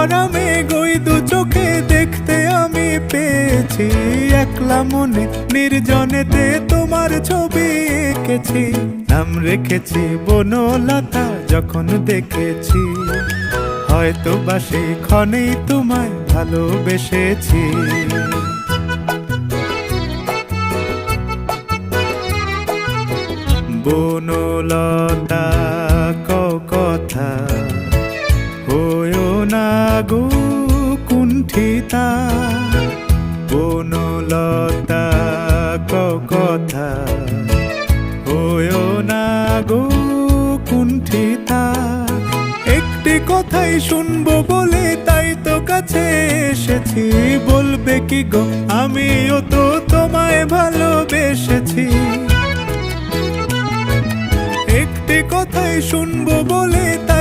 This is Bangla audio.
ভরা মেঘ ওই দু চোখে দেখতে আমি পেয়েছি। একলা মনে নির্জনেতে তোমার ছবি এঁকেছি, নাম রেখেছি বনলতা যখন দেখেছি। হয়তো বা সেই ক্ষণেই তোমায় ভালোবেসেছি। বনলতা কথা হয়ো না গো কুণ্ঠিতা, বনলতা কথা হয়ো না গো কুণ্ঠিতা। একটি কথাই শুনবো বলে তাই তো কাছে এসেছি। বলবে কি গো আমিও তো তোমায় ভালোবেসেছি। একটি কথাই শুনবো বলে তাই